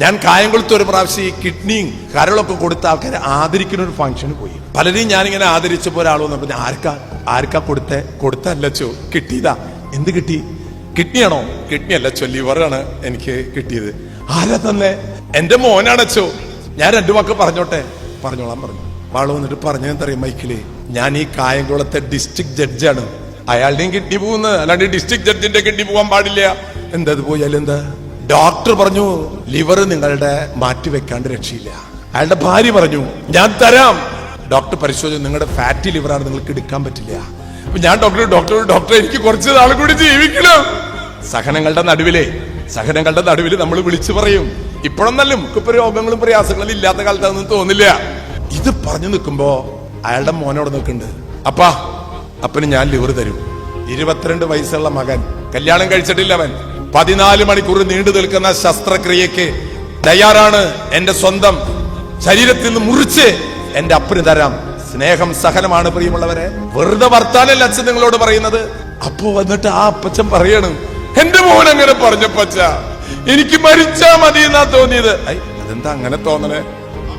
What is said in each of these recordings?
ഞാൻ കായംകുളത്ത് ഒരു പ്രാവശ്യം ഈ കിഡ്നിയും കരളൊക്കെ കൊടുത്ത ആൾക്കാരെ ആദരിക്കുന്ന ഒരു ഫംഗ്ഷന് പോയി. പലരെയും ഞാനിങ്ങനെ ആദരിച്ചപ്പോ ഒരാൾ വന്നപ്പോ ആർക്കാ കൊടുത്തല്ലച്ചോ, കിട്ടിയതാ. എന്ത് കിട്ടി? കിഡ്നിയാണോ? കിഡ്നി അല്ലച്ചോ, ലിവറാണ് എനിക്ക് കിട്ടിയത്. ആരാ തന്നെ? എന്റെ മോനാണച്ചോ. ഞാൻ രണ്ടു വാക്ക് പറഞ്ഞോളാൻ പറഞ്ഞു. വാള് വന്നിട്ട് പറഞ്ഞെന്തറിയാം മൈക്കില്, ഞാൻ ഈ കായംകുളത്തെ ഡിസ്ട്രിക്ട് ജഡ്ജാണ്. അയാളുടെയും കിഡ്നി പോകുന്നത്, അല്ലാണ്ട് ഡിസ്ട്രിക്ട് ജഡ്ജിന്റെ കിഡ്നി പോകാൻ പാടില്ല. എന്താ പോയാലും എന്താ? ഡോക്ടർ പറഞ്ഞു ലിവർ നിങ്ങളുടെ മാറ്റിവെക്കാണ്ട് രക്ഷയില്ല. അയാളുടെ ഭാര്യ പറഞ്ഞു ഞാൻ തരാം. ഡോക്ടർ പരിശോധിച്ചു, നിങ്ങളുടെ ഫാറ്റി ലിവറാണ്, നിങ്ങൾക്ക് എടുക്കാൻ പറ്റില്ല. അപ്പൊ ഞാൻ ഡോക്ടർ എനിക്ക് കുറച്ച് നാൾ കൂടി ജീവിക്കണം. സഹനങ്ങളുടെ നടുവില് നമ്മൾ വിളിച്ചു പറയും. ഇപ്പോഴൊന്നല്ല, നമുക്കിപ്പോ രോഗങ്ങളും പ്രയാസങ്ങളും ഇല്ലാത്ത കാലത്താണെന്ന് തോന്നില്ല. ഇത് പറഞ്ഞു നിൽക്കുമ്പോ അയാളുടെ മോനോട് നിൽക്കുന്നുണ്ട്. അപ്പന് ഞാൻ ലിവർ തരും. 22 വയസ്സുള്ള മകൻ, കല്യാണം കഴിച്ചിട്ടില്ല. അവൻ 14 മണിക്കൂർ നീണ്ടു നിൽക്കുന്ന ശസ്ത്രക്രിയക്ക് തയ്യാറാണ്. എന്റെ സ്വന്തം ശരീരത്തിൽ നിന്ന് മുറിച്ച് എന്റെ അപ്പന് തരാം. സ്നേഹം സഹനമാണ് പ്രിയമുള്ളവരെ. വെറുതെ വർത്താനല്ല അച്ഛൻ നിങ്ങളോട് പറയുന്നത്. അപ്പോ വന്നിട്ട് ആ അപ്പച്ചൻ പറയണം, എന്റെ മോൻ അങ്ങനെ പറഞ്ഞപ്പച്ച എനിക്ക് മരിച്ചാ മതി എന്നാ തോന്നിയത്. അതെന്താ അങ്ങനെ തോന്നണേ?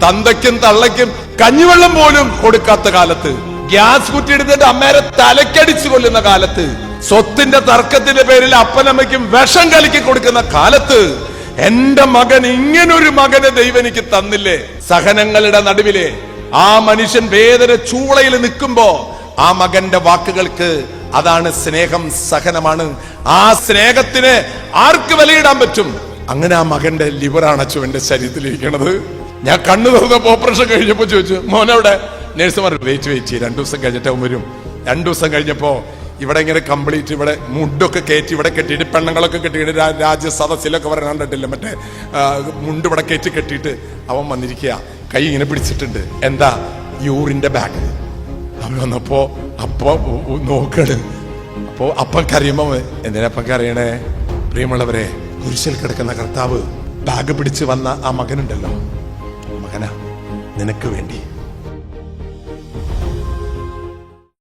തന്തയ്ക്കും തള്ളയ്ക്കും കഞ്ഞിവെള്ളം പോലും കൊടുക്കാത്ത കാലത്ത്, ഗ്യാസ് കുറ്റി എടുത്തിട്ട് അമ്മേരെ തലക്കടിച്ചു കൊല്ലുന്ന കാലത്ത്, സ്വത്തിന്റെ തർക്കത്തിന്റെ പേരിൽ അപ്പനമ്മയ്ക്കും വിഷം കലക്കി കൊടുക്കുന്ന കാലത്ത്, എന്റെ മകൻ ഇങ്ങനൊരു മകനെ ദൈവം എനിക്ക് തന്നില്ലേ? സഹനങ്ങളുടെ നടുവിലെ ആ മനുഷ്യൻ വേദന ചൂളയിൽ നിൽക്കുമ്പോ ആ മകന്റെ വാക്കുകൾക്ക് അതാണ് സ്നേഹം, സഹനമാണ്. ആ സ്നേഹത്തിന് ആർക്ക് വിലയിടാൻ പറ്റും? അങ്ങനെ ആ മകന്റെ ലിവറാണ് അച്ഛൻ എന്റെ ശരീരത്തിലിരിക്കണത്. ഞാൻ കണ്ണു തുറന്നപ്പോ ഓപ്പറേഷൻ കഴിഞ്ഞപ്പോ ചോദിച്ചു, മോനവിടെ? നേഴ്സുമാർ വെയിറ്റ് 2 ദിവസം കഴിഞ്ഞിട്ട് വരും. 2 ദിവസം കഴിഞ്ഞപ്പോ ഇവിടെ ഇങ്ങനെ കംപ്ലീറ്റ് ഇവിടെ മുണ്ടൊക്കെ കയറ്റി ഇവിടെ കെട്ടിയിട്ട്, പെണ്ണുങ്ങളൊക്കെ കെട്ടിയിട്ട്, രാജ്യസദസ്സിലൊക്കെ വരാൻ കണ്ടിട്ടില്ല, മറ്റേ മുണ്ട് ഇവിടെ കെട്ടിയിട്ട് അവൻ വന്നിരിക്കുക. കൈ ഇങ്ങനെ പിടിച്ചിട്ടുണ്ട്. എന്താ? യൂറിന്റെ ബാഗ്. അവൻ വന്നപ്പോ നോക്കണ്. അപ്പോ അപ്പം കരയുമ്പോ, എന്തിനപ്പം കരയണേ? പ്രിയമുള്ളവരെ, കുരിശിൽ കിടക്കുന്ന കർത്താവ് ബാഗ് പിടിച്ച് വന്ന ആ മകനുണ്ടല്ലോ, മകനാ നിനക്ക് വേണ്ടി